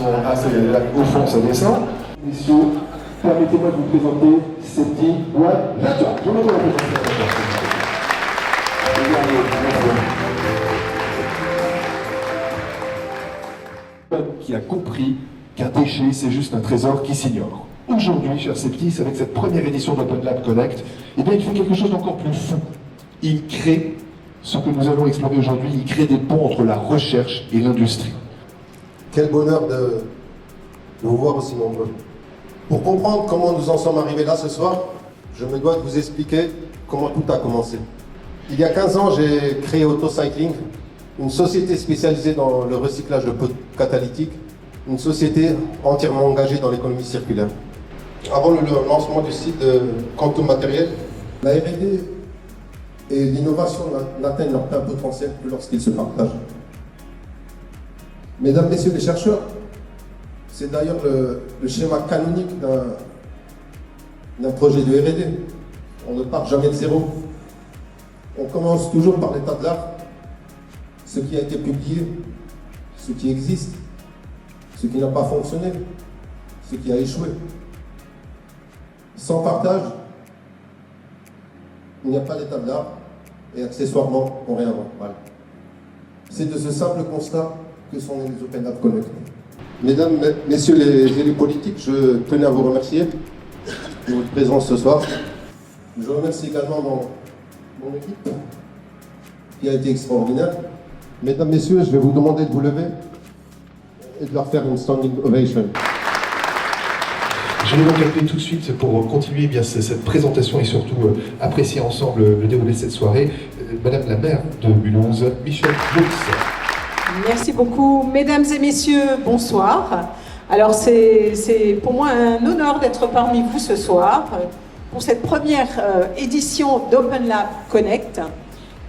sont installés là au fond, ça descend. Messieurs, permettez-moi de vous présenter Septi Ouadjadja. Je vous demande la présentation. Qui a compris qu'un déchet, c'est juste un trésor qui s'ignore. Aujourd'hui, cher Septis, avec cette première édition d'Open Lab Connect, eh bien, il fait quelque chose d'encore plus fou. Il crée ce que nous allons explorer aujourd'hui, il crée des ponts entre la recherche et l'industrie. Quel bonheur de vous voir aussi nombreux. Pour comprendre comment nous en sommes arrivés là ce soir, je me dois de vous expliquer comment tout a commencé. Il y a 15 ans, j'ai créé Autocycling, une société spécialisée dans le recyclage de pots catalytiques, une société entièrement engagée dans l'économie circulaire. Avant le lancement du site de Quantum Matériel, la R&D et l'innovation n'atteignent leur plein potentiel que lorsqu'ils se partagent. Mesdames, Messieurs les chercheurs, c'est d'ailleurs le schéma canonique d'un projet de R&D. On ne part jamais de zéro. On commence toujours par l'état de l'art, ce qui a été publié, ce qui existe, ce qui n'a pas fonctionné, ce qui a échoué. Sans partage, il n'y a pas d'état de l'art et accessoirement, on réinvente. Voilà. C'est de ce simple constat que sont nés les Open Lab Connect. Mesdames, Messieurs les élus politiques, je tenais à vous remercier de votre présence ce soir. Je remercie également mon équipe qui a été extraordinaire. Mesdames, Messieurs, je vais vous demander de vous lever et de leur faire une standing ovation. Je vais donc appeler tout de suite pour continuer bien cette présentation et surtout apprécier ensemble le déroulé de cette soirée, Madame la maire de Mulhouse, Michèle Joux. Merci beaucoup. Mesdames et messieurs, bonsoir. Alors c'est pour moi un honneur d'être parmi vous ce soir pour cette première édition d'Open Lab Connect.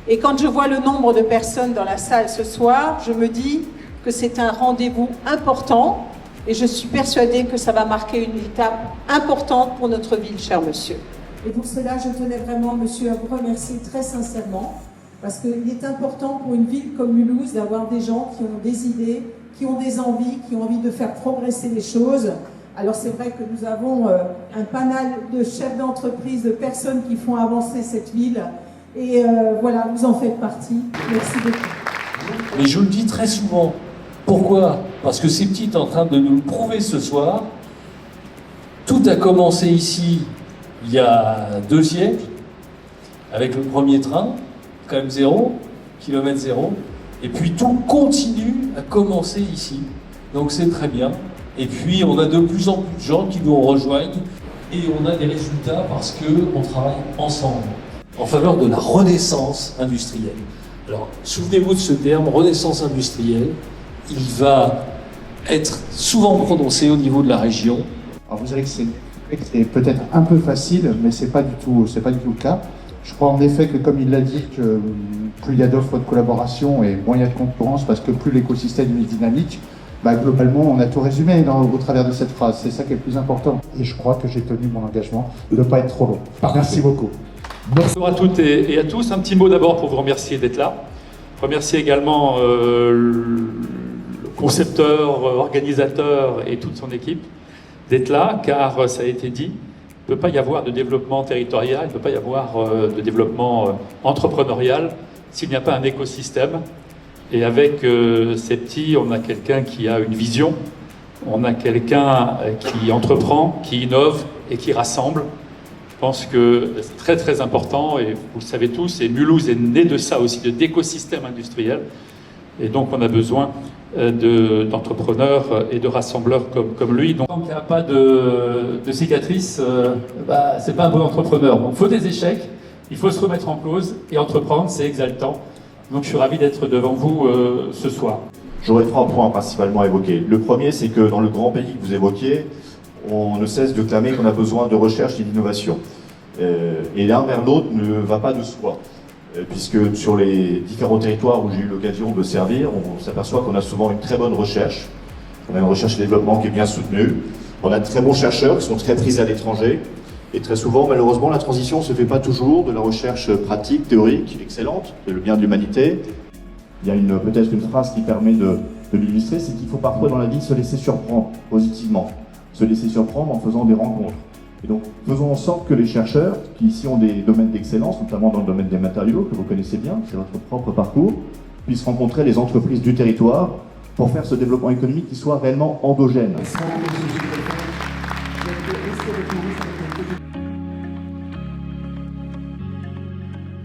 Et quand je vois le nombre de personnes dans la salle ce soir, je me dis que c'est un rendez-vous important et je suis persuadée que ça va marquer une étape importante pour notre ville, cher monsieur. Et pour cela, je tenais vraiment, monsieur, à vous remercier très sincèrement, parce qu'il est important pour une ville comme Mulhouse d'avoir des gens qui ont des idées, qui ont des envies, qui ont envie de faire progresser les choses. Alors c'est vrai que nous avons un panel de chefs d'entreprise, de personnes qui font avancer cette ville. Et voilà, vous en faites partie. Merci beaucoup. Mais je le dis très souvent. Pourquoi? Parce que Septi est en train de nous le prouver ce soir. Tout a commencé ici il y a 2 siècles, avec le premier train, quand même 0, kilomètre 0. Et puis tout continue à commencer ici. Donc c'est très bien. Et puis on a de plus en plus de gens qui nous rejoignent et on a des résultats parce qu'on travaille ensemble en faveur de la renaissance industrielle. Alors souvenez-vous de ce terme, renaissance industrielle. Il va être souvent prononcé au niveau de la région. Alors vous savez que c'est peut-être un peu facile, mais c'est pas du tout le cas. Je crois en effet que, comme il l'a dit, que plus il y a d'offres de collaboration et moins il y a de concurrence, parce que plus l'écosystème est dynamique, globalement, on a tout résumé au travers de cette phrase. C'est ça qui est le plus important. Et je crois que j'ai tenu mon engagement de ne pas être trop long. Merci beaucoup. Bonjour à toutes et à tous. Un petit mot d'abord pour vous remercier d'être là. Remercier également le concepteur, organisateur et toute son équipe d'être là, car ça a été dit, il ne peut pas y avoir de développement territorial, il ne peut pas y avoir de développement entrepreneurial s'il n'y a pas un écosystème. Et avec Septi, on a quelqu'un qui a une vision, on a quelqu'un qui entreprend, qui innove et qui rassemble. Je pense que c'est très très important et vous le savez tous, et Mulhouse est né de ça aussi, d'écosystème industriel. Et donc on a besoin d'entrepreneurs et de rassembleurs comme lui. Donc, il n'y a pas de cicatrices, c'est pas un bon entrepreneur. Donc il faut des échecs, il faut se remettre en cause et entreprendre, c'est exaltant. Donc je suis ravi d'être devant vous ce soir. J'aurais 3 points principalement à évoquer. Le premier, c'est que dans le grand pays que vous évoquiez, on ne cesse de clamer qu'on a besoin de recherche et d'innovation. Et l'un vers l'autre ne va pas de soi. Puisque sur les différents territoires où j'ai eu l'occasion de servir, on s'aperçoit qu'on a souvent une très bonne recherche. On a une recherche et développement qui est bien soutenue. On a de très bons chercheurs qui sont très prisés à l'étranger. Et très souvent, malheureusement, la transition ne se fait pas toujours de la recherche pratique, théorique, excellente, c'est le bien de l'humanité. Il y a peut-être une phrase qui permet de de l'illustrer, c'est qu'il faut parfois dans la vie se laisser surprendre positivement, se laisser surprendre en faisant des rencontres. Et donc, faisons en sorte que les chercheurs, qui ici ont des domaines d'excellence, notamment dans le domaine des matériaux, que vous connaissez bien, c'est votre propre parcours, puissent rencontrer les entreprises du territoire pour faire ce développement économique qui soit réellement endogène.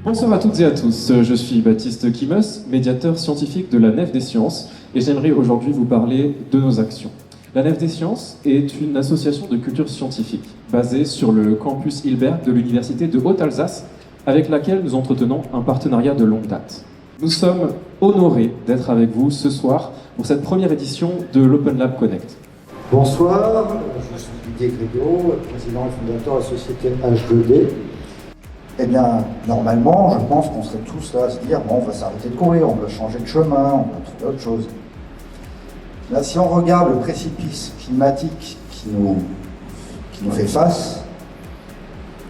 Bonsoir à toutes et à tous, je suis Baptiste Kimus, médiateur scientifique de la Nef des Sciences, et j'aimerais aujourd'hui vous parler de nos actions. La Nef des Sciences est une association de culture scientifique basée sur le campus Hilbert de l'Université de Haute-Alsace, avec laquelle nous entretenons un partenariat de longue date. Nous sommes honorés d'être avec vous ce soir pour cette première édition de l'Open Lab Connect. Bonsoir, je suis Didier Grégaud, président et fondateur de la société H2D. Eh bien, normalement, je pense qu'on serait tous là à se dire, bon, on va s'arrêter de courir, on va changer de chemin, on va trouver autre chose. Là, si on regarde le précipice climatique qui nous fait face,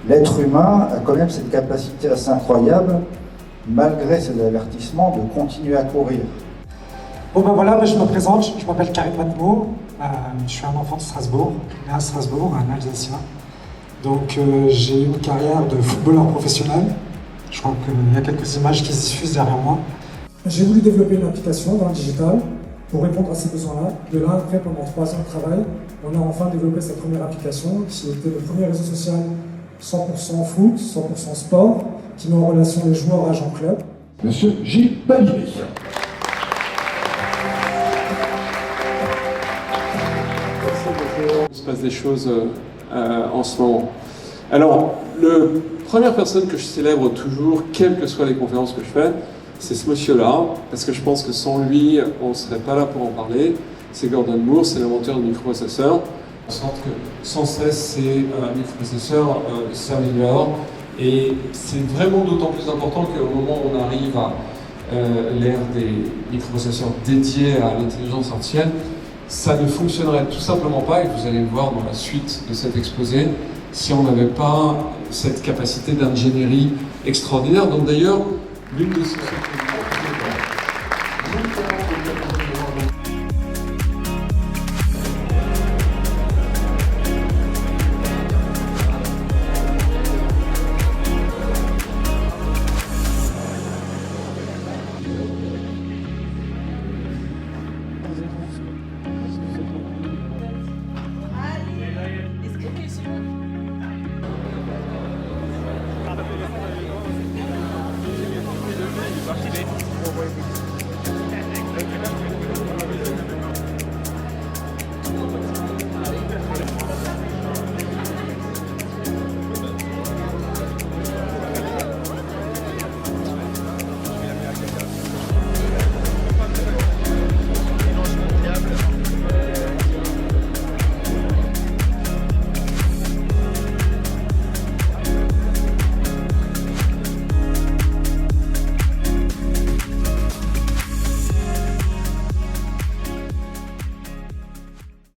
l'être humain a quand même cette capacité assez incroyable, malgré ses avertissements, de continuer à courir. Bon ben voilà, je me présente, je m'appelle Karim Matmo, je suis un enfant de Strasbourg, né à Strasbourg, un Alsacien. Donc j'ai eu une carrière de footballeur professionnel. Je crois qu'il y a quelques images qui se diffusent derrière moi. J'ai voulu développer une application dans le digital pour répondre à ces besoins-là. De là, après, pendant 3 ans de travail, on a enfin développé cette première application qui était le premier réseau social 100% foot, 100% sport, qui met en relation les joueurs agents club. Monsieur Gilles Bailly. Il se passe des choses en ce moment. Alors, la première personne que je célèbre toujours, quelles que soient les conférences que je fais, c'est ce monsieur-là, parce que je pense que sans lui, on ne serait pas là pour en parler. C'est Gordon Moore, c'est l'inventeur du microprocesseur. En sorte que sans cesse, ces microprocesseurs s'améliorent. Et c'est vraiment d'autant plus important qu'au moment où on arrive à l'ère des microprocesseurs dédiés à l'intelligence artificielle, ça ne fonctionnerait tout simplement pas, et vous allez le voir dans la suite de cet exposé, si on n'avait pas cette capacité d'ingénierie extraordinaire. Donc d'ailleurs, l'une de ces